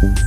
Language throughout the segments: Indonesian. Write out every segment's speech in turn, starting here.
Teman-temanku,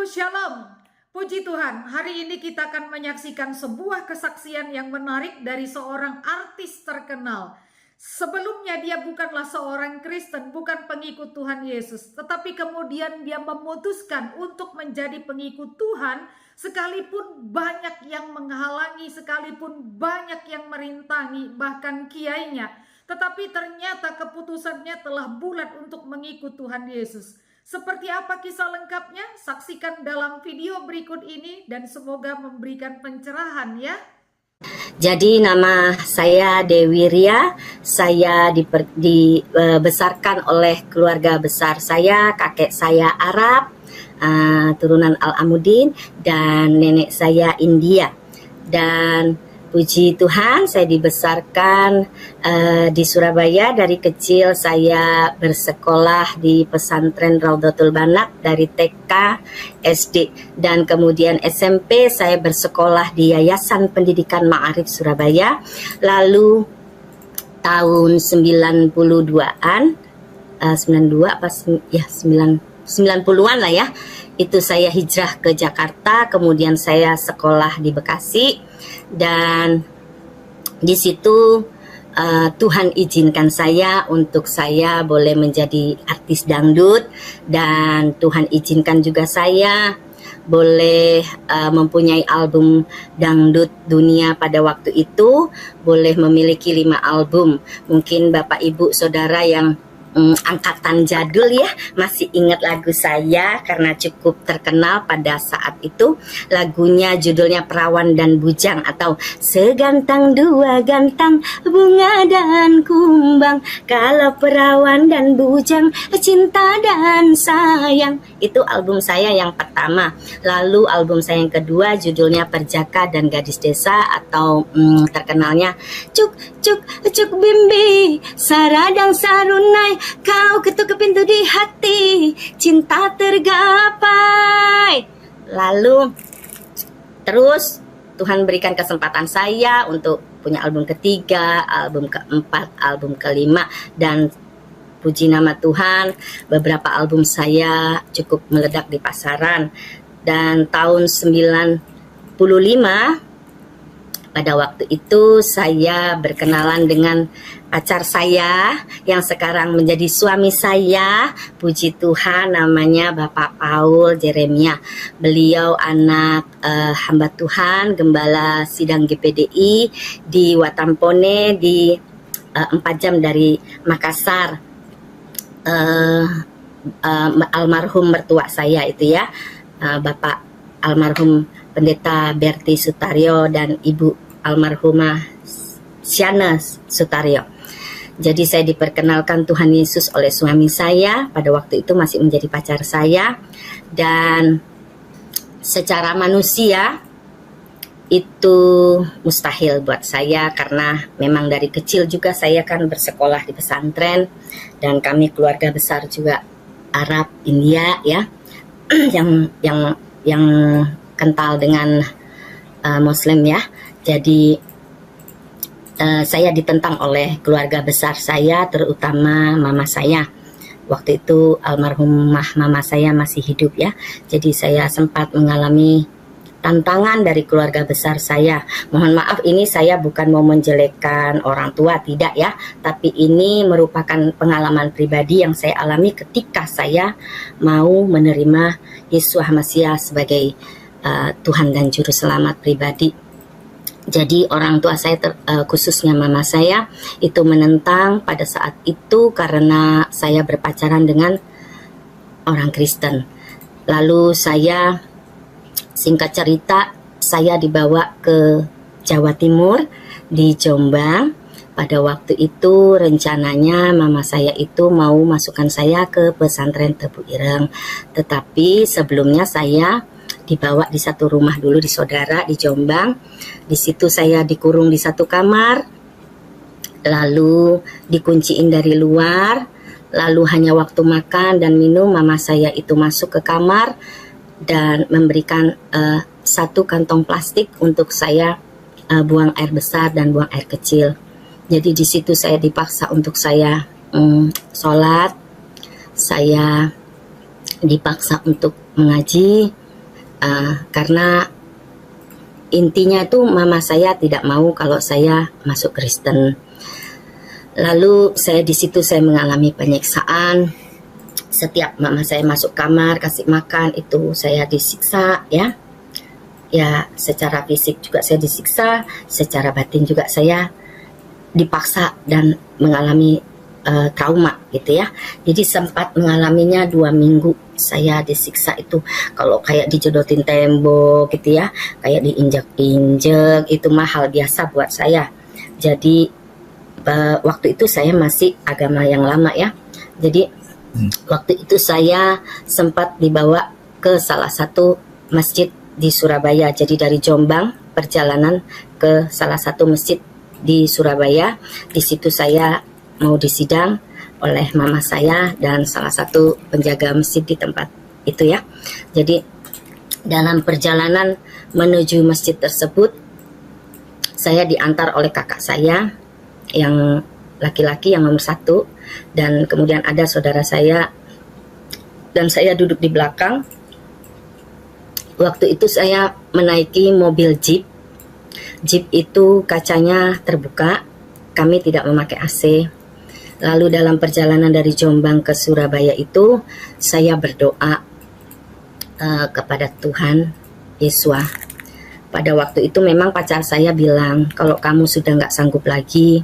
shalom. Puji Tuhan, hari ini kita akan menyaksikan sebuah kesaksian yang menarik dari seorang artis terkenal. Sebelumnya dia bukanlah seorang Kristen, bukan pengikut Tuhan Yesus. Tetapi kemudian dia memutuskan untuk menjadi pengikut Tuhan, sekalipun banyak yang menghalangi, sekalipun banyak yang merintangi, bahkan kiainya. Tetapi ternyata keputusannya telah bulat untuk mengikut Tuhan Yesus. Seperti apa kisah lengkapnya? Saksikan dalam video berikut ini dan semoga memberikan pencerahan ya. Jadi nama saya Dewi Ria, saya dibesarkan oleh keluarga besar saya, kakek saya Arab, turunan Al-Amudin, dan nenek saya India. Dan puji Tuhan, saya dibesarkan di Surabaya. Dari kecil saya bersekolah di pesantren Raudhatul Banak dari TK, SD, dan kemudian SMP saya bersekolah di Yayasan Pendidikan Ma'arif Surabaya. Lalu tahun 92-an, 92 apa ya 90-an lah ya, itu saya hijrah ke Jakarta, kemudian saya sekolah di Bekasi. Dan di situ Tuhan izinkan saya untuk saya boleh menjadi artis dangdut, dan Tuhan izinkan juga saya boleh mempunyai album dangdut dunia pada waktu itu, boleh memiliki 5 album. Mungkin Bapak Ibu Saudara yang angkatan jadul ya masih ingat lagu saya karena cukup terkenal pada saat itu. Lagunya judulnya Perawan dan Bujang atau Segantang Dua Gantang Bunga dan Kumbang, kalau perawan dan bujang cinta dan sayang. Itu album saya yang pertama. Lalu album saya yang kedua judulnya Perjaka dan Gadis Desa atau terkenalnya Cuk Cuk Cuk Bimbi Saradang Sarunai, kau ketuk pintu di hati, cinta tergapai. Lalu terus Tuhan berikan kesempatan saya untuk punya album ketiga, album keempat, album kelima, dan puji nama Tuhan beberapa album saya cukup meledak di pasaran. Dan tahun 95 pada waktu itu saya berkenalan dengan pacar saya yang sekarang menjadi suami saya. Puji Tuhan, namanya Bapak Paul Jeremia. Beliau anak hamba Tuhan, gembala sidang GPDI di Watampone, di 4 jam dari Makassar. Almarhum mertua saya itu ya, Bapak almarhum Pendeta Berti Sutaryo dan Ibu almarhumah Syana Sutaryo. Jadi saya diperkenalkan Tuhan Yesus oleh suami saya, pada waktu itu masih menjadi pacar saya. Dan secara manusia itu mustahil buat saya, karena memang dari kecil juga saya kan bersekolah di pesantren, dan kami keluarga besar juga Arab India ya, yang kental dengan Muslim ya. Jadi saya ditentang oleh keluarga besar saya, terutama mama saya. Waktu itu almarhumah mama saya masih hidup ya. Jadi saya sempat mengalami tantangan dari keluarga besar saya. Mohon maaf, ini saya bukan mau menjelekkan orang tua, tidak ya. Tapi ini merupakan pengalaman pribadi yang saya alami ketika saya mau menerima Yesus Masiah sebagai Tuhan dan Juru Selamat pribadi. Jadi orang tua saya, khususnya mama saya, itu menentang pada saat itu karena saya berpacaran dengan orang Kristen. Lalu saya, singkat cerita, saya dibawa ke Jawa Timur, di Jombang. Pada waktu itu rencananya mama saya itu mau masukkan saya ke pesantren Tebu Ireng. Tetapi sebelumnya saya dibawa di satu rumah dulu di saudara di Jombang. Di situ saya dikurung di satu kamar, lalu dikunciin dari luar, Lalu hanya waktu makan dan minum, mama saya itu masuk ke kamar dan memberikan satu kantong plastik untuk saya buang air besar dan buang air kecil. Jadi di situ saya dipaksa untuk saya sholat, saya dipaksa untuk mengaji, karena intinya itu mama saya tidak mau kalau saya masuk Kristen. Lalu di situ saya mengalami penyiksaan. Setiap mama saya masuk kamar kasih makan itu saya disiksa ya. Ya, secara fisik juga saya disiksa, secara batin juga saya dipaksa dan mengalami trauma gitu ya. Jadi sempat mengalaminya 2 minggu saya disiksa itu, kalau kayak dijodotin tembok gitu ya, kayak diinjek-injek, itu mah hal biasa buat saya. Jadi waktu itu saya masih agama yang lama ya. Jadi waktu itu saya sempat dibawa ke salah satu masjid di Surabaya. Jadi dari Jombang perjalanan ke salah satu masjid di Surabaya. Di situ saya mau disidang oleh mama saya dan salah satu penjaga masjid di tempat itu ya. Jadi dalam perjalanan menuju masjid tersebut, saya diantar oleh kakak saya yang laki-laki yang nomor 1, dan kemudian ada saudara saya, dan saya duduk di belakang. Waktu itu saya menaiki mobil Jeep. Jeep itu kacanya terbuka, kami tidak memakai AC. Lalu dalam perjalanan dari Jombang ke Surabaya itu, saya berdoa kepada Tuhan Yesus. Pada waktu itu memang pacar saya bilang, kalau kamu sudah nggak sanggup lagi,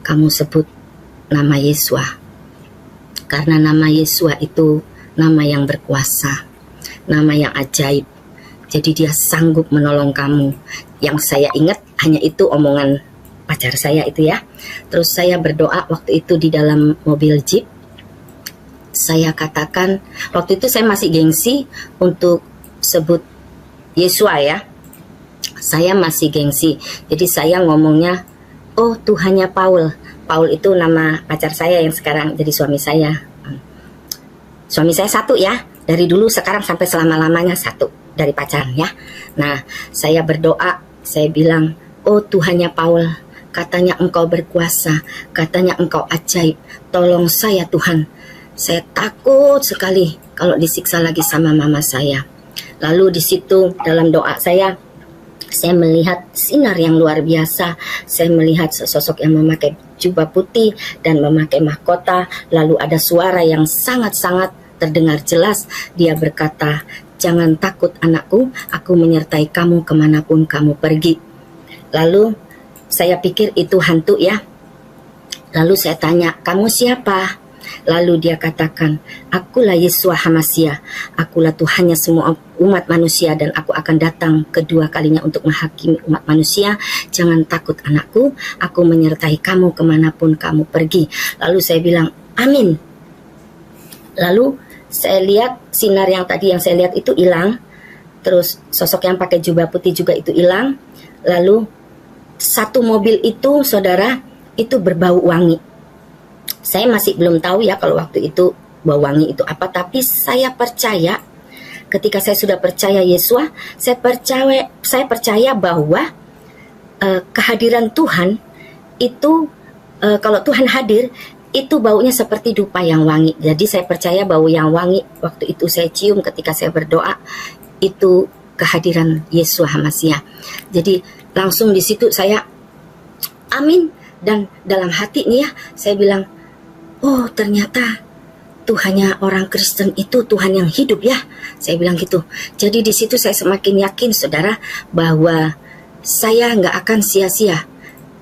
kamu sebut nama Yesus. Karena nama Yesus itu nama yang berkuasa, nama yang ajaib. Jadi dia sanggup menolong kamu. Yang saya ingat hanya itu omongan pacar saya itu ya. Terus saya berdoa waktu itu di dalam mobil Jeep. Saya katakan, waktu itu saya masih gengsi untuk sebut Yesus ya. Saya masih gengsi. Jadi saya ngomongnya, oh Tuhannya Paul. Paul itu nama pacar saya yang sekarang jadi suami saya. Suami saya 1 ya. Dari dulu sekarang sampai selama-lamanya 1 dari pacaran ya. Nah, saya berdoa, saya bilang, oh Tuhannya Paul, katanya engkau berkuasa, katanya engkau ajaib, tolong saya Tuhan. Saya takut sekali kalau disiksa lagi sama mama saya. Lalu di situ dalam doa saya melihat sinar yang luar biasa. Saya melihat sosok yang memakai jubah putih dan memakai mahkota. Lalu ada suara yang sangat-sangat terdengar jelas. Dia berkata, jangan takut anakku, aku menyertai kamu kemanapun kamu pergi. Lalu saya pikir itu hantu ya. Lalu saya tanya, kamu siapa? Lalu dia katakan, akulah Yeshua HaMashiach, akulah Tuhannya semua umat manusia, dan aku akan datang kedua kalinya untuk menghakimi umat manusia. Jangan takut anakku, aku menyertai kamu kemanapun kamu pergi. Lalu saya bilang, amin. Lalu saya lihat sinar yang tadi yang saya lihat itu hilang. Terus sosok yang pakai jubah putih juga itu hilang. Lalu satu mobil itu, saudara, itu berbau wangi. Saya masih belum tahu ya kalau waktu itu bau wangi itu apa, tapi saya percaya, ketika saya sudah percaya Yesus, saya percaya bahwa kehadiran Tuhan itu, kalau Tuhan hadir, itu baunya seperti dupa yang wangi. Jadi saya percaya bau yang wangi waktu itu saya cium ketika saya berdoa, itu kehadiran Yesus HaMashiach. Jadi langsung di situ saya amin, dan dalam hati nih ya saya bilang, oh ternyata Tuhannya orang Kristen itu Tuhan yang hidup ya. Saya bilang gitu. Jadi di situ saya semakin yakin, saudara, bahwa saya nggak akan sia-sia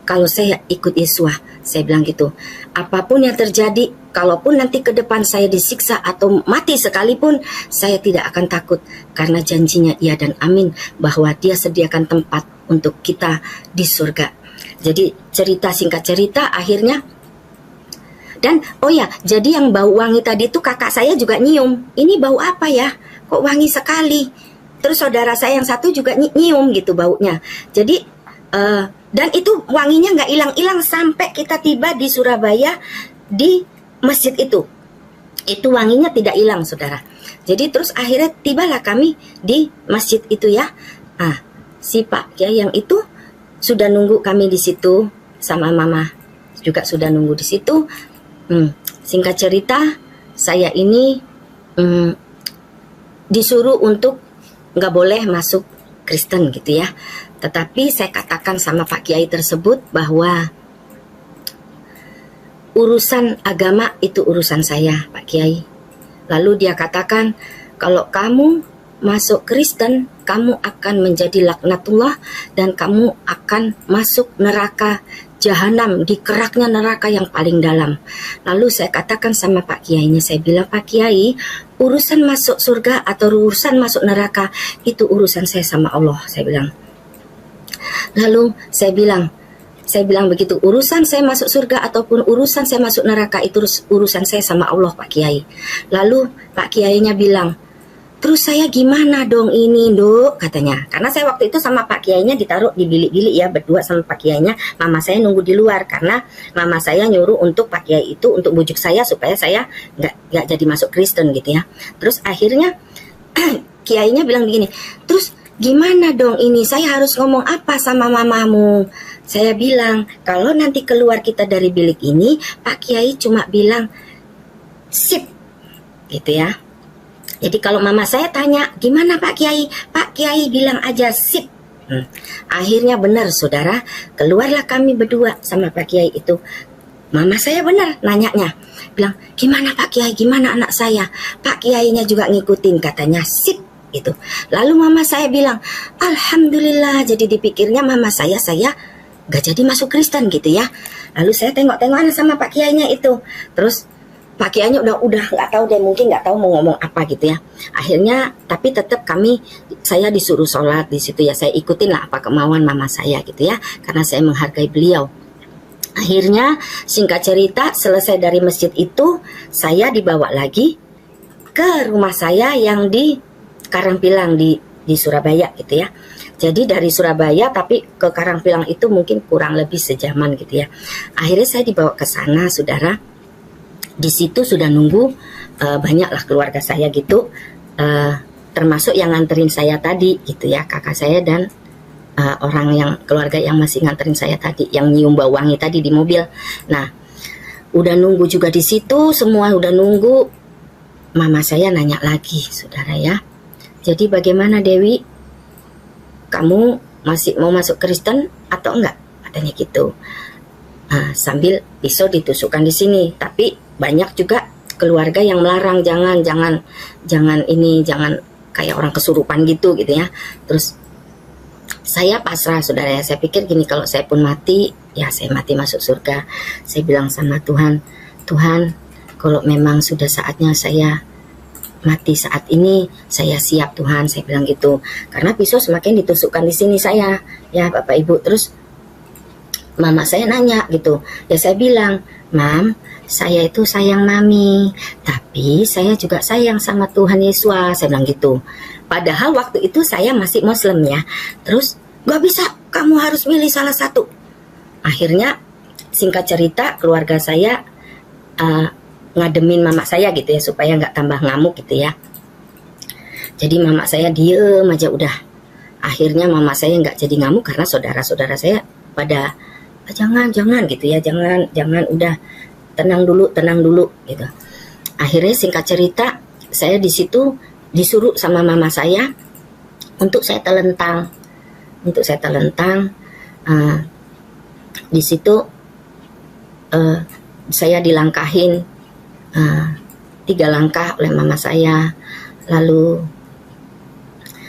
kalau saya ikut Yesus. Saya bilang gitu. Apapun yang terjadi, kalaupun nanti ke depan saya disiksa atau mati sekalipun, saya tidak akan takut. Karena janjinya iya dan amin bahwa dia sediakan tempat untuk kita di surga. Jadi singkat cerita akhirnya. Dan oh ya, jadi yang bau wangi tadi itu kakak saya juga nyium. Ini bau apa ya? Kok wangi sekali? Terus saudara saya yang 1 juga nyium gitu baunya. Jadi dan itu wanginya nggak hilang-hilang sampai kita tiba di Surabaya di masjid itu. itu wanginya tidak hilang, saudara. Jadi terus akhirnya tibalah kami di masjid itu ya. Si Pak Kiai yang itu sudah nunggu kami di situ, sama Mama juga sudah nunggu di situ. Singkat cerita, saya ini disuruh untuk nggak boleh masuk Kristen gitu ya. Tetapi saya katakan sama Pak Kiai tersebut bahwa urusan agama itu urusan saya, Pak Kiai. Lalu dia katakan, kalau kamu masuk Kristen, kamu akan menjadi laknatullah dan kamu akan masuk neraka jahanam, di keraknya neraka yang paling dalam. Lalu saya katakan sama Pak Kiainya, saya bilang, Pak Kiai, urusan masuk surga atau urusan masuk neraka itu urusan saya sama Allah, saya bilang. Lalu saya bilang begitu, urusan saya masuk surga ataupun urusan saya masuk neraka itu urusan saya sama Allah, Pak Kiai. Lalu Pak Kiainya bilang, terus saya gimana dong ini, Dok, katanya. Karena saya waktu itu sama Pak Kiainya ditaruh di bilik-bilik ya, berdua sama Pak Kiainya. Mama saya nunggu di luar karena mama saya nyuruh untuk Pak Kiai itu untuk bujuk saya supaya saya nggak jadi masuk Kristen gitu ya. Terus akhirnya Kiainya bilang begini, terus gimana dong ini, saya harus ngomong apa sama mamamu? Saya bilang, kalau nanti keluar kita dari bilik ini, Pak Kiai cuma bilang, sip, gitu ya. Jadi kalau mama saya tanya, gimana Pak Kiai? Pak Kiai bilang aja, sip. Akhirnya benar, saudara, keluarlah kami berdua sama Pak Kiai itu. Mama saya benar nanyanya, bilang, gimana Pak Kiai, gimana anak saya? Pak Kiainya juga ngikutin, katanya, sip. Gitu. Lalu mama saya bilang, alhamdulillah. Jadi dipikirnya mama saya gak jadi masuk Kristen gitu ya. Lalu saya tengok-tengokan sama Pak Kiainya itu. Terus Pak Kiainya udah nggak tahu deh, mungkin nggak tahu mau ngomong apa gitu ya. Akhirnya tapi tetap saya disuruh sholat di situ ya. Saya ikutin lah apa kemauan mama saya gitu ya, karena saya menghargai beliau. Akhirnya singkat cerita, selesai dari masjid itu, saya dibawa lagi ke rumah saya yang di Karangpilang di Surabaya gitu ya. Jadi dari Surabaya tapi ke Karangpilang itu mungkin kurang lebih sejaman gitu ya. Akhirnya saya dibawa ke sana, saudara. Di situ sudah nunggu banyaklah keluarga saya gitu, termasuk yang nganterin saya tadi gitu ya, kakak saya dan orang yang keluarga yang masih nganterin saya tadi, yang nyium bau wangi tadi di mobil. Nah, udah nunggu juga di situ, semua udah nunggu. Mama saya nanya lagi, saudara ya. Jadi bagaimana Dewi? Kamu masih mau masuk Kristen atau enggak? Katanya gitu. Sambil pisau ditusukkan di sini. Tapi banyak juga keluarga yang melarang, jangan kayak orang kesurupan gitu ya. Terus saya pasrah, saudara ya. Saya pikir gini, kalau saya pun mati, ya saya mati masuk surga. Saya bilang sama Tuhan, Tuhan, kalau memang sudah saatnya saya mati saat ini, saya siap Tuhan, saya bilang gitu. Karena pisau semakin ditusukkan di sini saya, ya Bapak Ibu. Terus mama saya nanya gitu, ya saya bilang, Mam, saya itu sayang Mami, tapi saya juga sayang sama Tuhan Yesus, saya bilang gitu. Padahal waktu itu saya masih Muslim ya. Terus gak bisa, kamu harus milih salah satu. Akhirnya singkat cerita, keluarga saya ngademin mama saya gitu ya, supaya nggak tambah ngamuk gitu ya. Jadi mama saya diem aja udah. Akhirnya mama saya nggak jadi ngamuk karena saudara-saudara saya pada jangan gitu ya, jangan udah tenang dulu gitu. Akhirnya singkat cerita, saya di situ disuruh sama mama saya untuk saya telentang. Di situ saya dilangkahin 3 langkah oleh mama saya. Lalu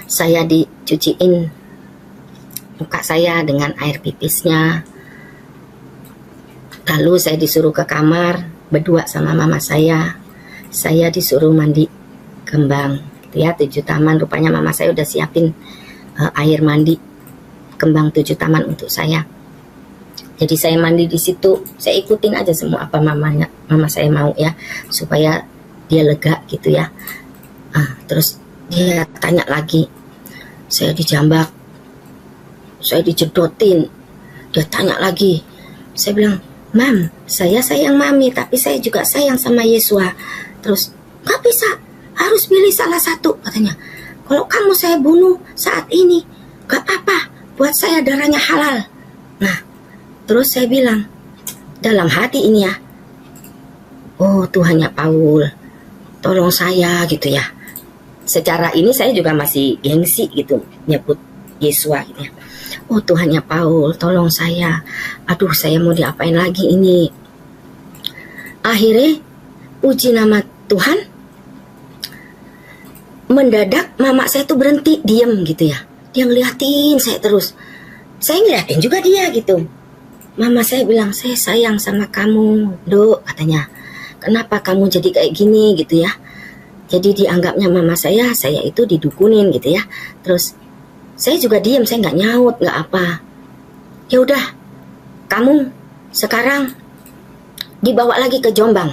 saya dicuciin muka saya dengan air pipisnya. Lalu saya disuruh ke kamar berdua sama mama saya. Saya disuruh mandi kembang gitu ya, 7 taman. Rupanya mama saya udah siapin air mandi kembang 7 taman untuk saya. Jadi saya mandi di situ, saya ikutin aja semua apa mama saya mau ya, supaya dia lega gitu ya. Terus dia tanya lagi, saya dijambak, saya dijedotin, dia tanya lagi. Saya bilang, Mam, saya sayang Mami, tapi saya juga sayang sama Yesua. Terus, nggak bisa, harus pilih salah satu katanya. Kalau kamu saya bunuh saat ini, nggak apa-apa, buat saya darahnya halal. Nah, terus saya bilang, dalam hati ini ya, oh Tuhannya Paul, tolong saya gitu ya. Secara ini saya juga masih gengsi gitu, nyebut Yesua gitu ya. Oh Tuhannya Paul, tolong saya. Aduh, saya mau diapain lagi ini. Akhirnya, puji nama Tuhan, mendadak mama saya tuh berhenti, diem gitu ya. Dia ngeliatin saya terus. Saya ngeliatin juga dia gitu. Mama saya bilang, saya sayang sama kamu, Dok, katanya. Kenapa kamu jadi kayak gini gitu ya. Jadi dianggapnya mama saya itu didukunin gitu ya. Terus saya juga diem, saya nggak nyaut, nggak apa. Ya udah, kamu sekarang dibawa lagi ke Jombang.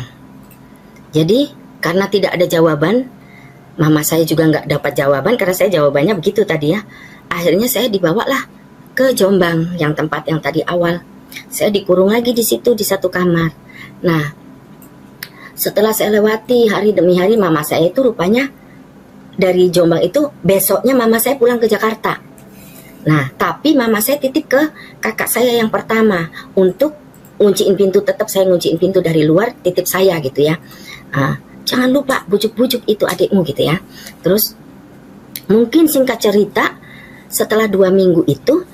Jadi karena tidak ada jawaban, mama saya juga nggak dapat jawaban karena saya jawabannya begitu tadi ya. Akhirnya saya dibawalah ke Jombang, yang tempat yang tadi awal. Saya dikurung lagi di situ di satu kamar. Nah, setelah saya lewati hari demi hari, mama saya itu rupanya dari Jombang itu besoknya mama saya pulang ke Jakarta. Nah, tapi mama saya titip ke kakak saya yang pertama untuk ngunciin pintu. Tetap saya ngunciin pintu dari luar, titip saya gitu ya. Jangan lupa bujuk-bujuk itu adikmu gitu ya. Terus mungkin singkat cerita, setelah 2 minggu itu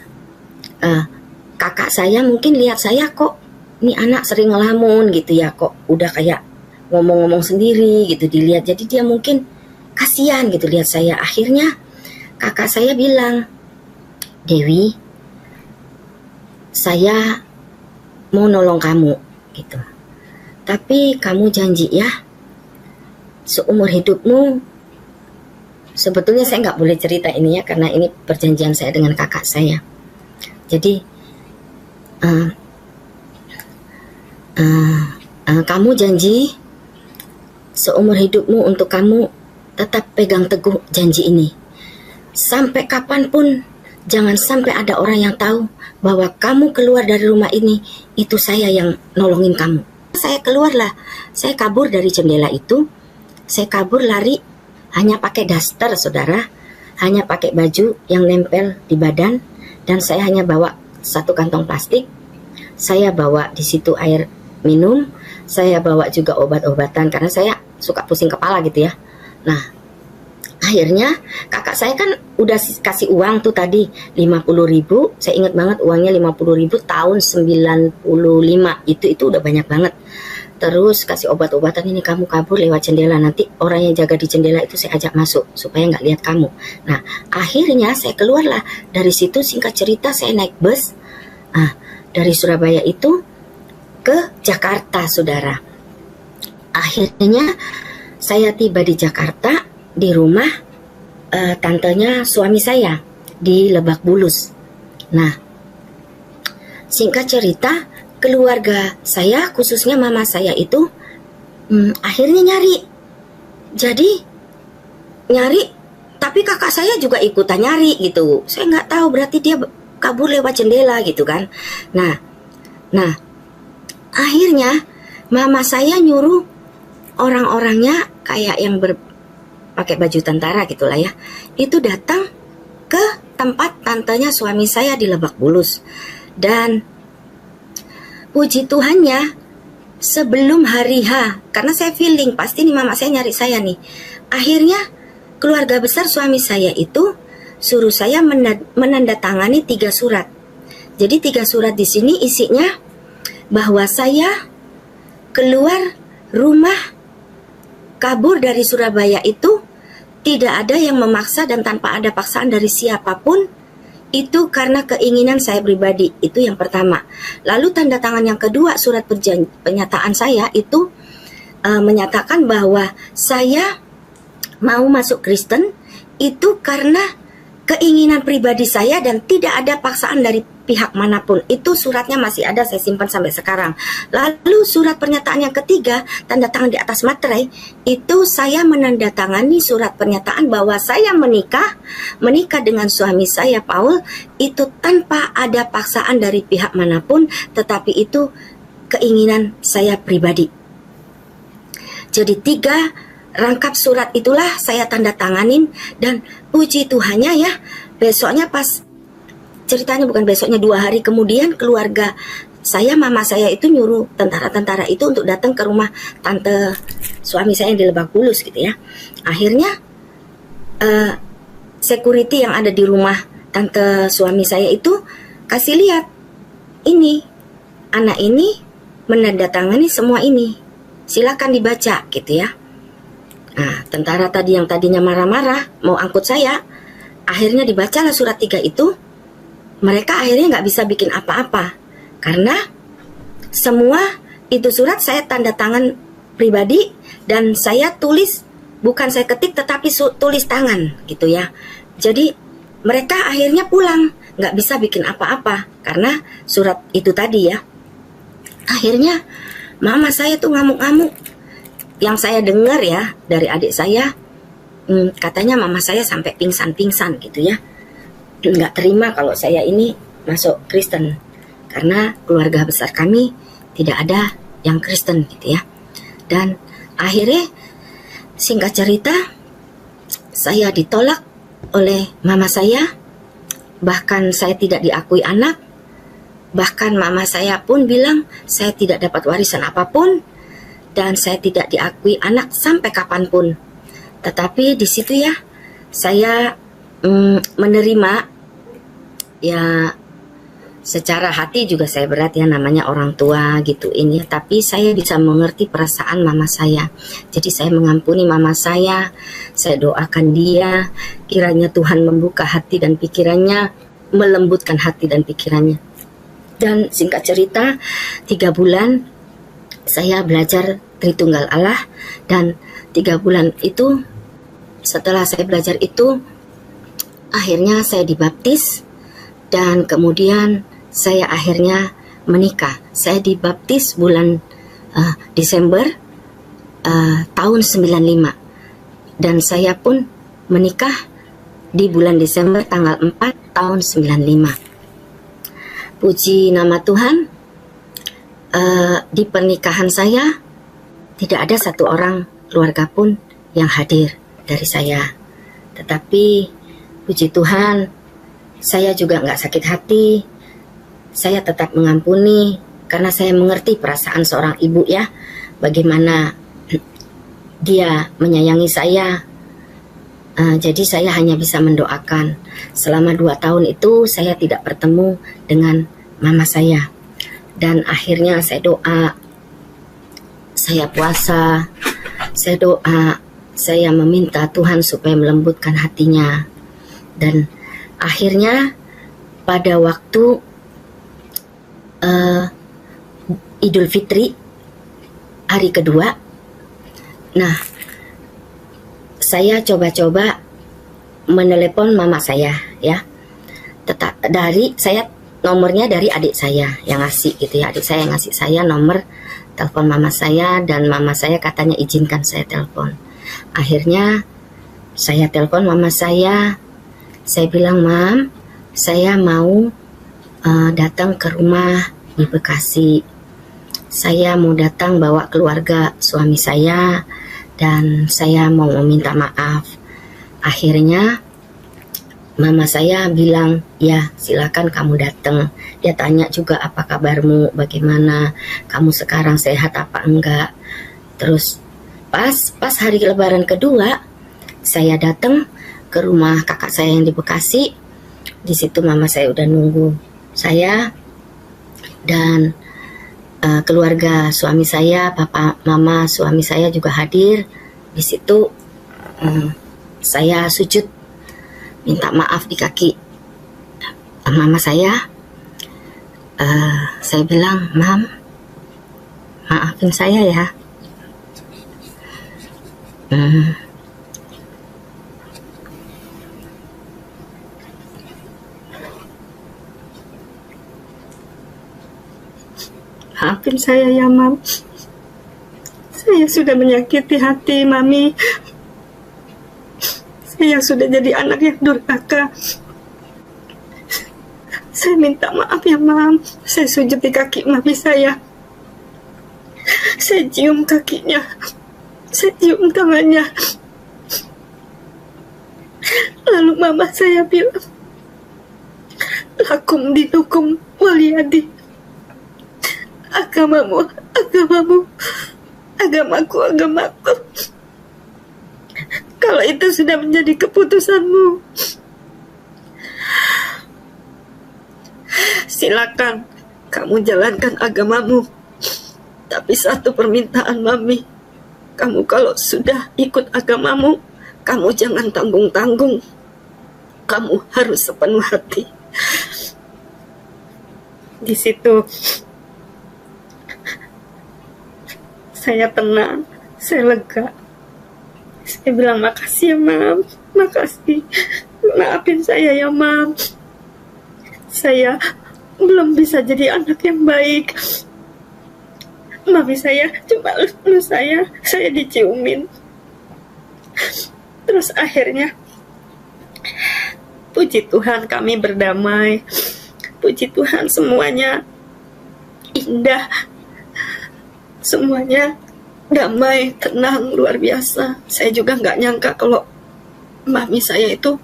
kakak saya mungkin lihat saya, kok ini anak sering ngelamun gitu ya, kok udah kayak ngomong-ngomong sendiri gitu dilihat. Jadi dia mungkin kasihan gitu lihat saya. Akhirnya kakak saya bilang, Dewi, saya mau nolong kamu gitu. Tapi kamu janji ya, seumur hidupmu, sebetulnya saya nggak boleh cerita ini ya, karena ini perjanjian saya dengan kakak saya. Jadi kamu janji seumur hidupmu untuk kamu tetap pegang teguh janji ini. Sampai kapanpun jangan sampai ada orang yang tahu bahwa kamu keluar dari rumah ini, itu saya yang nolongin kamu. Saya keluarlah, saya kabur dari jendela itu. Saya kabur lari, hanya pakai daster saudara, hanya pakai baju yang nempel di badan, dan saya hanya bawa 1 kantong plastik. Saya bawa di situ air minum, saya bawa juga obat-obatan karena saya suka pusing kepala gitu ya. Nah, akhirnya kakak saya kan udah kasih uang tuh tadi 50.000. Saya ingat banget uangnya 50.000 tahun 95. Itu udah banyak banget. Terus kasih obat-obatan, ini kamu kabur lewat jendela, nanti orang yang jaga di jendela itu saya ajak masuk supaya nggak lihat kamu. Nah, akhirnya saya keluarlah dari situ. Singkat cerita, saya naik bus dari Surabaya itu ke Jakarta, saudara. Akhirnya saya tiba di Jakarta, di rumah tantenya suami saya di Lebak Bulus. Nah, singkat cerita, keluarga saya, khususnya mama saya itu akhirnya nyari. Jadi nyari, tapi kakak saya juga ikutan nyari gitu. Saya nggak tahu, berarti dia kabur lewat jendela gitu kan. Nah, akhirnya mama saya nyuruh orang-orangnya kayak yang pakai baju tentara gitulah ya, itu datang ke tempat tantenya suami saya di Lebak Bulus. Dan puji Tuhannya, sebelum hari H, karena saya feeling pasti nih mama saya nyari saya nih, akhirnya keluarga besar suami saya itu suruh saya menandatangani 3 surat. Jadi 3 surat di sini isinya bahwa saya keluar rumah, kabur dari Surabaya itu tidak ada yang memaksa dan tanpa ada paksaan dari siapapun. Itu karena keinginan saya pribadi. Itu yang pertama. Lalu tanda tangan yang kedua, surat pernyataan saya itu menyatakan bahwa saya mau masuk Kristen itu karena keinginan pribadi saya dan tidak ada paksaan dari pihak manapun. Itu suratnya masih ada, saya simpan sampai sekarang. Lalu surat pernyataan yang ketiga, tanda tangan di atas materai, itu saya menandatangani surat pernyataan bahwa saya menikah dengan suami saya Paul, itu tanpa ada paksaan dari pihak manapun, tetapi itu keinginan saya pribadi. Jadi 3 rangkap surat itulah saya tanda tanganin, dan puji Tuhannya ya, besoknya pas ceritanya, bukan besoknya, 2 hari kemudian keluarga saya, mama saya itu nyuruh tentara-tentara itu untuk datang ke rumah tante suami saya yang di Lebak Bulus gitu ya. Akhirnya security yang ada di rumah tante suami saya itu kasih lihat, ini anak ini menandatangani semua ini, silakan dibaca gitu ya. Nah, tentara tadi yang tadinya marah-marah mau angkut saya, akhirnya dibacalah surat 3 itu. Mereka akhirnya nggak bisa bikin apa-apa karena semua itu surat saya tanda tangan pribadi, dan saya tulis, bukan saya ketik tetapi tulis tangan gitu ya. Jadi mereka akhirnya pulang, nggak bisa bikin apa-apa karena surat itu tadi ya. Akhirnya mama saya tuh ngamuk-ngamuk. Yang saya dengar ya dari adik saya, katanya mama saya sampai pingsan-pingsan gitu ya. Nggak terima kalau saya ini masuk Kristen, karena keluarga besar kami tidak ada yang Kristen gitu ya. Dan akhirnya singkat cerita, saya ditolak oleh mama saya, bahkan saya tidak diakui anak. Bahkan mama saya pun bilang saya tidak dapat warisan apapun, dan saya tidak diakui anak sampai kapanpun. Tetapi di situ ya, saya menerima ya, secara hati juga saya berat ya, namanya orang tua gitu ini. Tapi saya bisa mengerti perasaan mama saya. Jadi saya mengampuni mama saya doakan dia, kiranya Tuhan membuka hati dan pikirannya, melembutkan hati dan pikirannya. Dan singkat cerita, 3 bulan saya belajar Tritunggal Allah, dan 3 bulan itu, setelah saya belajar itu, akhirnya saya dibaptis, dan kemudian saya akhirnya menikah. Saya dibaptis bulan Desember tahun 95, dan saya pun menikah di bulan Desember tanggal 4 tahun 95. Puji nama Tuhan, di pernikahan saya tidak ada satu orang keluarga pun yang hadir dari saya. Tetapi puji Tuhan, saya juga nggak sakit hati. Saya tetap mengampuni karena saya mengerti perasaan seorang ibu ya, bagaimana dia menyayangi saya. Jadi saya hanya bisa mendoakan. Selama 2 tahun itu saya tidak bertemu dengan mama saya. Dan akhirnya saya doa, saya puasa, saya doa, saya meminta Tuhan supaya melembutkan hatinya. Dan akhirnya pada waktu Idul Fitri hari kedua, nah saya coba-coba menelepon mama saya ya. Saya nomornya dari adik saya yang ngasih gitu ya. Adik saya yang ngasih saya nomor telepon mama saya, dan mama saya katanya izinkan saya telepon. Akhirnya saya telepon mama saya bilang, "Mam, saya mau datang ke rumah di Bekasi. Saya mau datang bawa keluarga suami saya, dan saya mau meminta maaf." Akhirnya mama saya bilang, "Ya, silakan kamu datang." Dia tanya juga, "Apa kabarmu? Bagaimana? Kamu sekarang sehat apa enggak?" Terus pas hari Lebaran kedua, saya datang ke rumah kakak saya yang di Bekasi. Di situ mama saya udah nunggu saya, dan keluarga suami saya, papa, mama suami saya juga hadir. Di situ saya sujud minta maaf di kaki mama saya. Saya bilang, "Mam, maafin saya ya. Maafin saya ya, Mam. Saya sudah menyakiti hati Mami. Saya sudah jadi anak yang durhaka. Saya minta maaf ya, Mam." Saya sujud di kaki Mami saya. Saya cium kakinya. Saya cium tangannya. Lalu mama saya bilang, lakum dinukum waliyadi. Agamamu, agamamu, agamaku, agamaku. Kalau itu sudah menjadi keputusanmu, silakan kamu jalankan agamamu. Tapi satu permintaan mami, kamu kalau sudah ikut agamamu, kamu jangan tanggung-tanggung. Kamu harus sepenuh hati. Di situ saya tenang, saya lega. Saya bilang, makasih ya Mam, makasih. Maafin saya ya Mam. Saya belum bisa jadi anak yang baik. Mami saya cuma elus saya diciumin. Terus akhirnya, puji Tuhan kami berdamai. Puji Tuhan semuanya indah. Semuanya damai, tenang, luar biasa. Saya juga nggak nyangka kalau mami saya itu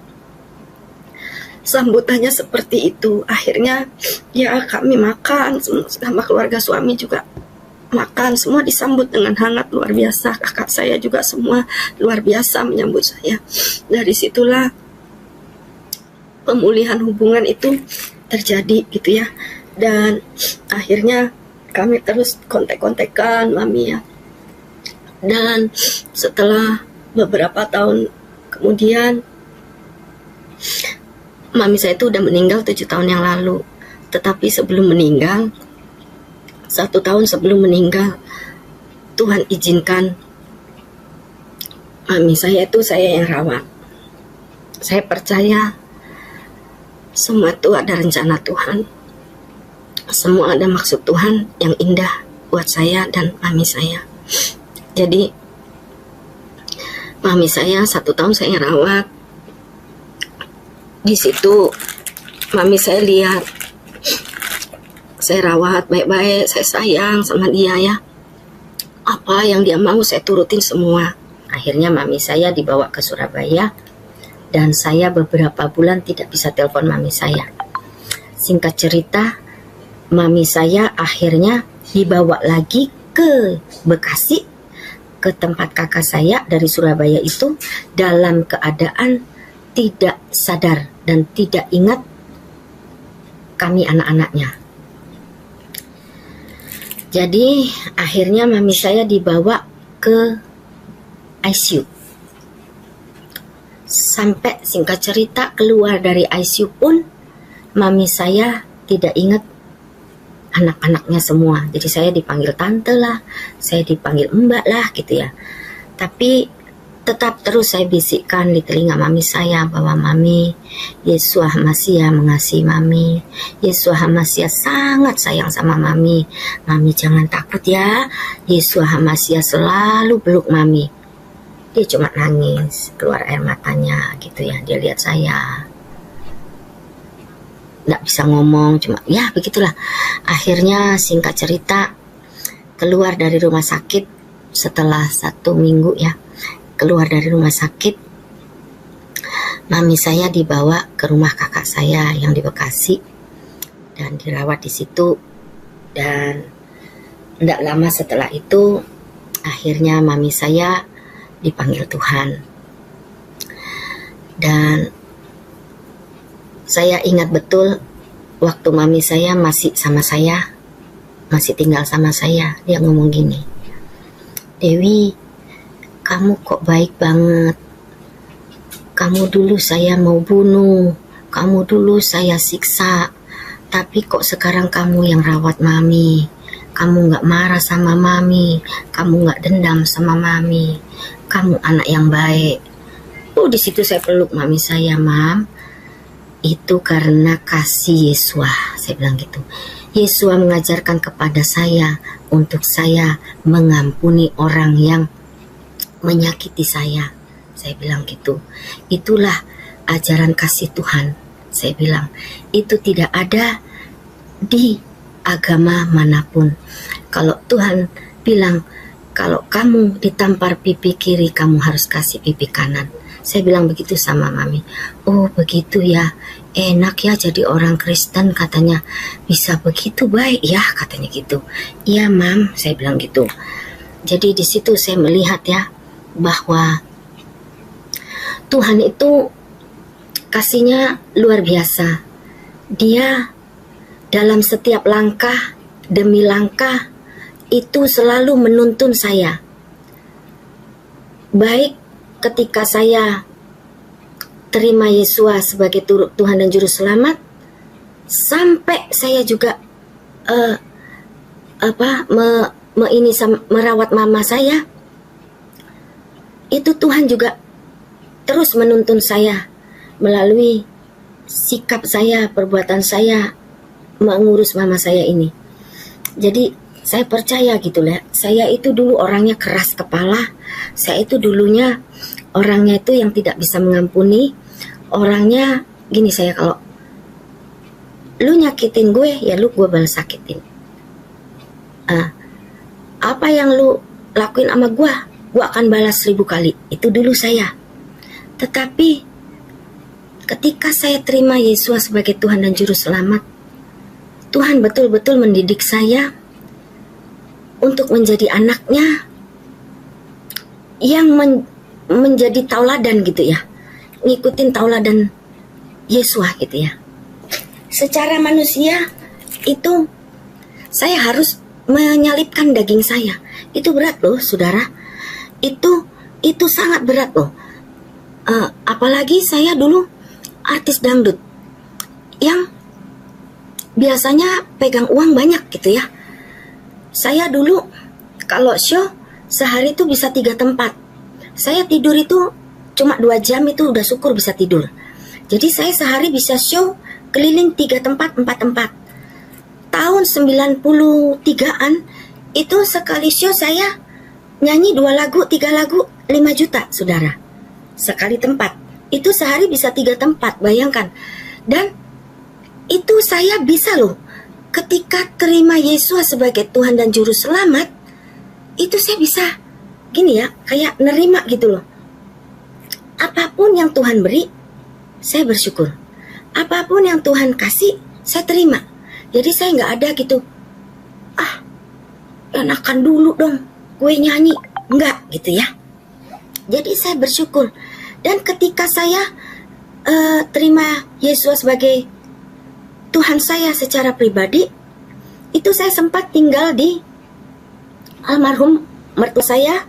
sambutannya seperti itu. Akhirnya ya kami makan sama keluarga suami juga makan, semua disambut dengan hangat luar biasa. Kakak saya juga semua luar biasa menyambut saya. Dari situlah pemulihan hubungan itu terjadi gitu ya. Dan akhirnya kami terus kontek-kontekan mami ya. Dan setelah beberapa tahun kemudian, mami saya itu udah meninggal 7 tahun yang lalu. Tetapi sebelum meninggal, 1 tahun sebelum meninggal, Tuhan izinkan mami saya itu saya yang rawat. Saya percaya semua itu ada rencana Tuhan. Semua ada maksud Tuhan yang indah buat saya dan mami saya. Jadi mami saya 1 tahun saya rawat. Di situ mami saya lihat saya rawat baik-baik, saya sayang sama dia ya. Apa yang dia mau saya turutin semua. Akhirnya mami saya dibawa ke Surabaya dan saya beberapa bulan tidak bisa telepon mami saya. Singkat cerita, mami saya akhirnya dibawa lagi ke Bekasi, ke tempat kakak saya dari Surabaya itu dalam keadaan tidak sadar dan tidak ingat kami anak-anaknya. Jadi akhirnya mami saya dibawa ke ICU. Sampai singkat cerita keluar dari ICU pun mami saya tidak ingat anak-anaknya semua. Jadi saya dipanggil tante lah, saya dipanggil mbak lah gitu ya. Tapi tetap terus saya bisikkan di telinga mami saya bahwa mami, Yesua Hamasia mengasihi mami. Yesua Hamasia sangat sayang sama mami. Mami jangan takut ya. Yesua Hamasia selalu peluk mami. Dia cuma nangis, keluar air matanya gitu ya. Dia lihat saya nggak bisa ngomong, cuma ya begitulah. Akhirnya singkat cerita keluar dari rumah sakit setelah 1 minggu ya. Keluar dari rumah sakit, mami saya dibawa ke rumah kakak saya yang di Bekasi dan dirawat di situ. Dan tidak lama setelah itu akhirnya mami saya dipanggil Tuhan. Dan saya ingat betul waktu mami saya masih sama saya, masih tinggal sama saya, dia ngomong gini, Dewi, kamu kok baik banget. Kamu dulu saya mau bunuh, kamu dulu saya siksa, tapi kok sekarang kamu yang rawat mami. Kamu gak marah sama mami, kamu gak dendam sama mami, kamu anak yang baik. Di situ saya peluk mami saya, Mam. Itu karena kasih Yesua, saya bilang gitu. Yesua mengajarkan kepada saya untuk saya mengampuni orang yang menyakiti saya bilang gitu. Itulah ajaran kasih Tuhan, saya bilang. Itu tidak ada di agama manapun. Kalau Tuhan bilang kalau kamu ditampar pipi kiri, kamu harus kasih pipi kanan. Saya bilang begitu sama Mami. Oh begitu ya, enak ya jadi orang Kristen katanya. Bisa begitu baik ya katanya gitu. Iya Mam, saya bilang gitu. Jadi di situ saya melihat ya bahwa Tuhan itu kasihnya luar biasa. Dia dalam setiap langkah demi langkah itu selalu menuntun saya. Baik ketika saya terima Yesus sebagai Tuhan dan Juru Selamat, sampai saya juga merawat mama saya, itu Tuhan juga terus menuntun saya melalui sikap saya, perbuatan saya mengurus mama saya ini. Jadi saya percaya gitu lah. Saya itu dulu orangnya keras kepala. Saya itu dulunya orangnya itu yang tidak bisa mengampuni. Orangnya gini, saya kalau lu nyakitin gue, ya lu gue balas sakitin. Apa yang lu lakuin sama gue akan balas 1000 kali. Itu dulu saya. Tetapi ketika saya terima Yesus sebagai Tuhan dan Juru Selamat, Tuhan betul-betul mendidik saya untuk menjadi anaknya yang menjadi tauladan gitu ya. Ngikutin tauladan Yesus gitu ya. Secara manusia itu saya harus menyalipkan daging saya. Itu berat loh saudara. Itu sangat berat loh. Apalagi saya dulu artis dangdut yang biasanya pegang uang banyak gitu ya. Saya dulu kalau show sehari itu bisa 3 tempat. Saya tidur itu cuma 2 jam itu udah syukur bisa tidur. Jadi saya sehari bisa show keliling 3 tempat, 4 tempat. Tahun 93-an itu sekali show saya nyanyi 2 lagu, 3 lagu, 5 juta saudara. Sekali tempat. Itu sehari bisa 3 tempat, bayangkan. Dan itu saya bisa loh. Ketika terima Yesus sebagai Tuhan dan Juru Selamat, itu saya bisa gini ya, kayak nerima gitu loh. Apapun yang Tuhan beri, saya bersyukur. Apapun yang Tuhan kasih, saya terima. Jadi saya nggak ada gitu, enakan dulu dong gue nyanyi, enggak gitu ya. Jadi saya bersyukur. Dan ketika saya terima Yesus sebagai Tuhan saya secara pribadi, itu saya sempat tinggal di almarhum mertua saya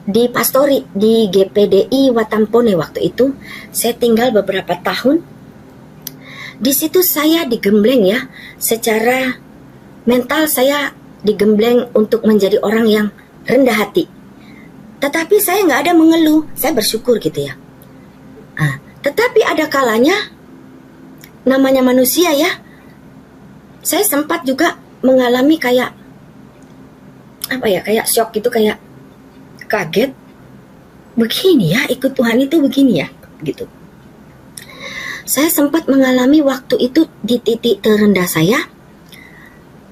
di Pastori di GPDI Watampone waktu itu. Saya tinggal beberapa tahun. Di situ saya digembleng ya, secara mental saya digembleng untuk menjadi orang yang rendah hati. Tetapi saya nggak ada mengeluh, saya bersyukur gitu ya. Tetapi ada kalanya, namanya manusia ya, saya sempat juga mengalami kayak kayak shock gitu, kayak kaget. Begini ya, ikut Tuhan itu begini ya, gitu. Saya sempat mengalami waktu itu di titik terendah saya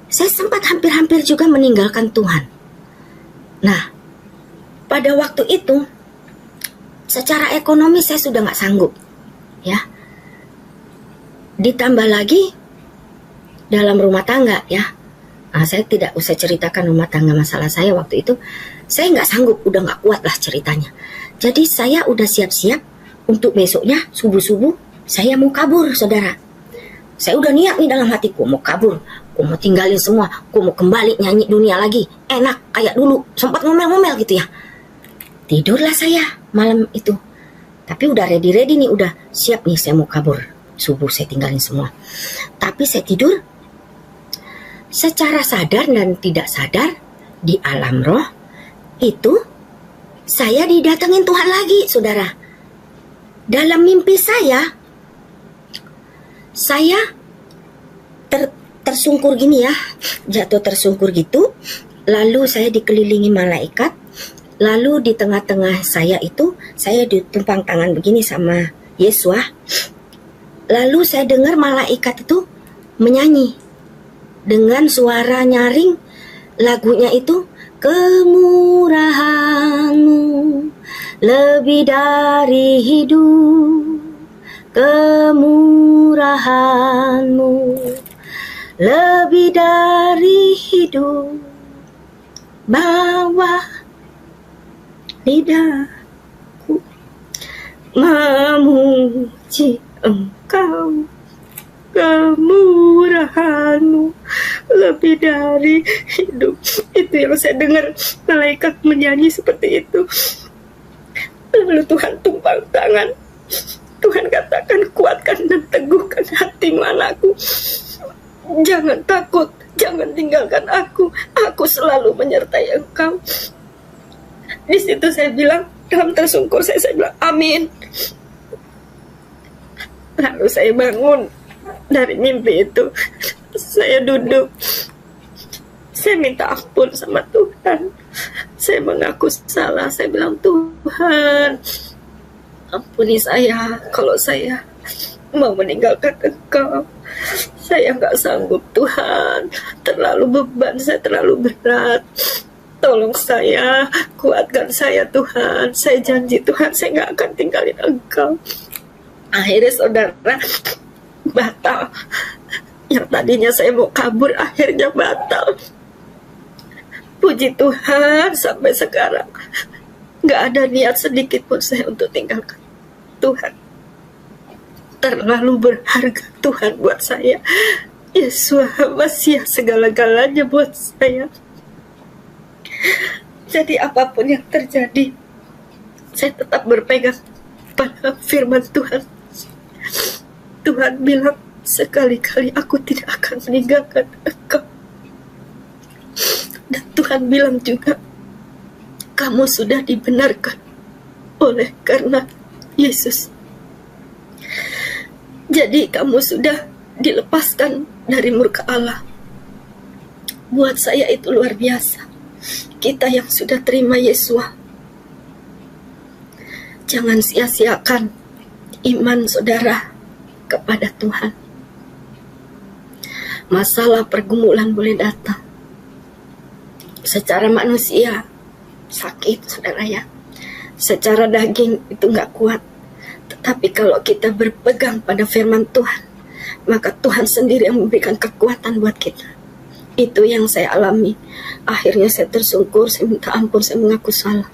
sempat hampir-hampir juga meninggalkan Tuhan. Nah, pada waktu itu, secara ekonomi saya sudah nggak sanggup, ya. Ditambah lagi dalam rumah tangga ya. Saya tidak usah ceritakan rumah tangga masalah saya waktu itu. Saya nggak sanggup, udah nggak kuat lah ceritanya. Jadi saya udah siap-siap untuk besoknya subuh-subuh saya mau kabur, saudara. Saya udah niat nih dalam hatiku mau kabur, aku mau tinggalin semua, aku mau kembali nyanyi dunia lagi, enak kayak dulu, sempat ngomel-ngomel gitu ya. Tidurlah saya malam itu. Tapi udah ready nih, udah siap nih saya mau kabur. Subuh saya tinggalin semua. Tapi saya tidur secara sadar dan tidak sadar di alam roh itu saya didatengin Tuhan lagi, saudara. Dalam mimpi saya tersungkur gini ya, jatuh tersungkur gitu. Lalu saya dikelilingi malaikat. Lalu di tengah-tengah saya itu, saya ditumpang tangan begini sama Yesus. Lalu saya dengar malaikat itu menyanyi dengan suara nyaring. Lagunya itu Kemurahan-Mu lebih dari hidup, kemurahan-Mu lebih dari hidup. Bawa lidahku memuji Engkau, kemurahan-Mu lebih dari hidup. Itu yang saya dengar malaikat menyanyi seperti itu. Lalu Tuhan tumpang tangan, Tuhan katakan, kuatkan dan teguhkan hatimu anakku. Jangan takut, jangan tinggalkan aku selalu menyertai engkau. Di situ saya bilang, dalam tersungkur saya bilang amin. Lalu saya bangun dari mimpi itu. Saya duduk, saya minta ampun sama Tuhan. Saya mengaku salah. Saya bilang, Tuhan, ampuni saya kalau saya mau meninggalkan Engkau. Saya nggak sanggup, Tuhan. Terlalu beban saya, terlalu berat. Tolong saya, kuatkan saya, Tuhan. Saya janji, Tuhan, saya nggak akan tinggalin Engkau. Akhirnya saudara, batal. Yang tadinya saya mau kabur, akhirnya batal. Puji Tuhan, sampai sekarang nggak ada niat sedikit pun saya untuk tinggalkan Tuhan. Terlalu berharga Tuhan buat saya. Yesus Masiah segala-galanya buat saya. Jadi apapun yang terjadi, saya tetap berpegang pada firman Tuhan. Tuhan bilang, sekali-kali aku tidak akan meninggalkan Engkau. Dan Tuhan bilang juga, kamu sudah dibenarkan oleh karena Yesus. Jadi kamu sudah dilepaskan dari murka Allah. Buat saya itu luar biasa. Kita yang sudah terima Yesus, jangan sia-siakan iman saudara kepada Tuhan. Masalah pergumulan boleh datang. Secara manusia sakit, saudara ya. Secara daging itu nggak kuat. Tetapi kalau kita berpegang pada firman Tuhan, maka Tuhan sendiri yang memberikan kekuatan buat kita. Itu yang saya alami. Akhirnya saya tersungkur, saya minta ampun, saya mengaku salah.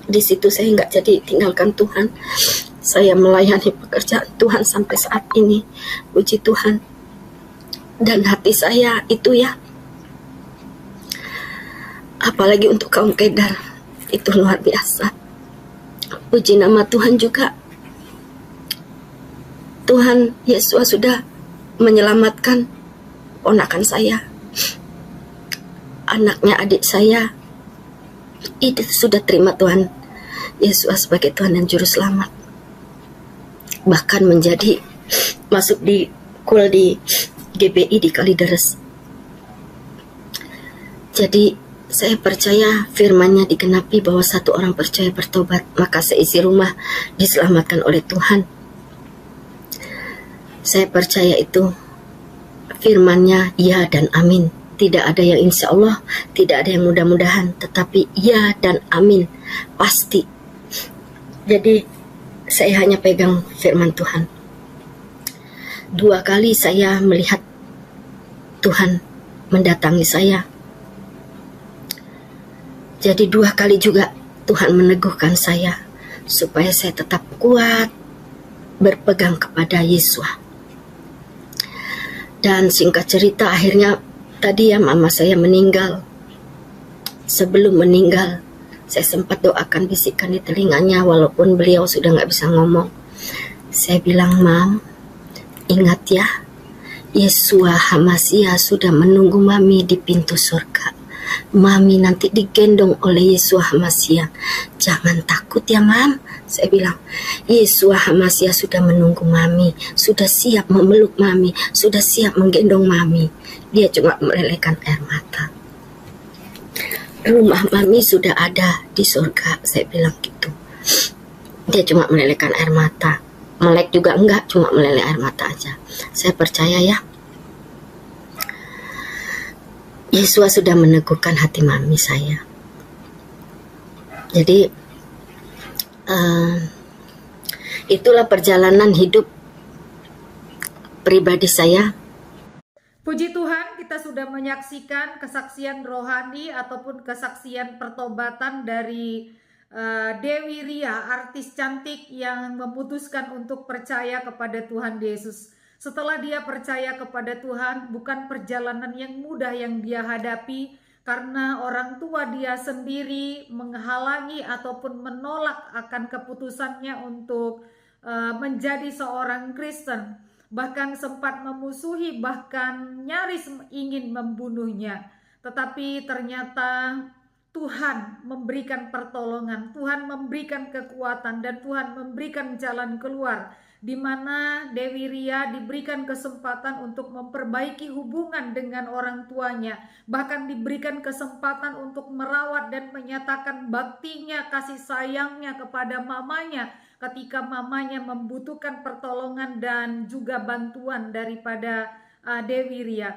Di situ saya nggak jadi tinggalkan Tuhan. Saya melayani pekerjaan Tuhan sampai saat ini. Puji Tuhan. Dan hati saya itu ya, apalagi untuk kaum Kedar, itu luar biasa. Puji nama Tuhan juga. Tuhan Yesus sudah menyelamatkan ponakan saya, anaknya adik saya. Itu sudah terima Tuhan Yesus sebagai Tuhan dan Juru Selamat. Bahkan menjadi masuk di kul di GBI di Kalideres. Jadi saya percaya firman-Nya digenapi bahwa satu orang percaya bertobat, maka seisi rumah diselamatkan oleh Tuhan. Saya percaya itu firman-Nya ya dan amin. Tidak ada yang insya Allah, tidak ada yang mudah-mudahan, tetapi ya dan amin, pasti. Jadi saya hanya pegang firman Tuhan. 2 kali saya melihat Tuhan mendatangi saya. Jadi 2 kali juga Tuhan meneguhkan saya supaya saya tetap kuat berpegang kepada Yesus. Dan singkat cerita akhirnya tadi ya mama saya meninggal. Sebelum meninggal saya sempat doakan, bisikan di telinganya walaupun beliau sudah gak bisa ngomong. Saya bilang, Mam, ingat ya, Yesua Hamasia sudah menunggu Mami di pintu surga. Mami nanti digendong oleh Yesua Hamasia. Jangan takut ya, Mam. Saya bilang, Yesua Hamasia sudah menunggu Mami, sudah siap memeluk Mami, sudah siap menggendong Mami. Dia cuma melelehkan air mata. Rumah Mami sudah ada di surga, saya bilang gitu. Dia cuma melelehkan air mata. Melek juga enggak, cuma meleleh air mata aja. Saya percaya ya. Yesus sudah meneguhkan hati mami saya. Jadi itulah perjalanan hidup pribadi saya. Puji Tuhan, kita sudah menyaksikan kesaksian rohani ataupun kesaksian pertobatan dari Dewi Ria, artis cantik yang memutuskan untuk percaya kepada Tuhan Yesus. Setelah dia percaya kepada Tuhan, bukan perjalanan yang mudah yang dia hadapi, karena orang tua dia sendiri menghalangi ataupun menolak akan keputusannya untuk menjadi seorang Kristen. Bahkan sempat memusuhi, bahkan nyaris ingin membunuhnya. Tetapi ternyata Tuhan memberikan pertolongan, Tuhan memberikan kekuatan, dan Tuhan memberikan jalan keluar, di mana Dewi Ria diberikan kesempatan untuk memperbaiki hubungan dengan orang tuanya, bahkan diberikan kesempatan untuk merawat dan menyatakan baktinya, kasih sayangnya kepada mamanya ketika mamanya membutuhkan pertolongan dan juga bantuan daripada Dewi Ria.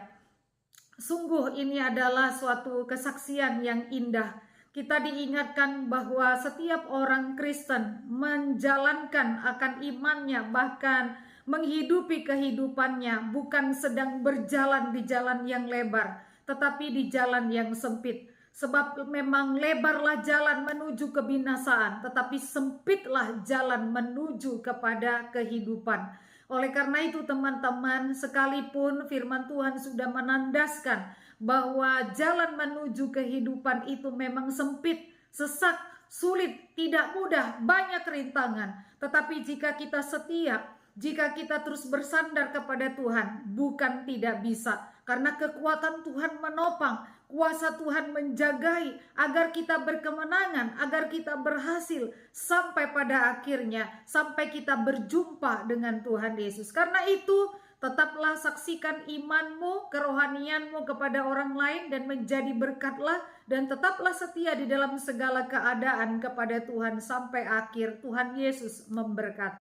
Sungguh ini adalah suatu kesaksian yang indah. Kita diingatkan bahwa setiap orang Kristen menjalankan akan imannya, bahkan menghidupi kehidupannya, bukan sedang berjalan di jalan yang lebar, tetapi di jalan yang sempit. Sebab memang lebarlah jalan menuju kebinasaan, tetapi sempitlah jalan menuju kepada kehidupan. Oleh karena itu teman-teman, sekalipun firman Tuhan sudah menandaskan bahwa jalan menuju kehidupan itu memang sempit, sesak, sulit, tidak mudah, banyak rintangan. Tetapi jika kita setia, jika kita terus bersandar kepada Tuhan, bukan tidak bisa. Karena kekuatan Tuhan menopang, kuasa Tuhan menjagai agar kita berkemenangan, agar kita berhasil sampai pada akhirnya, sampai kita berjumpa dengan Tuhan Yesus. Karena itu, tetaplah saksikan imanmu, kerohanianmu kepada orang lain dan menjadi berkatlah, dan tetaplah setia di dalam segala keadaan kepada Tuhan sampai akhir. Tuhan Yesus memberkati.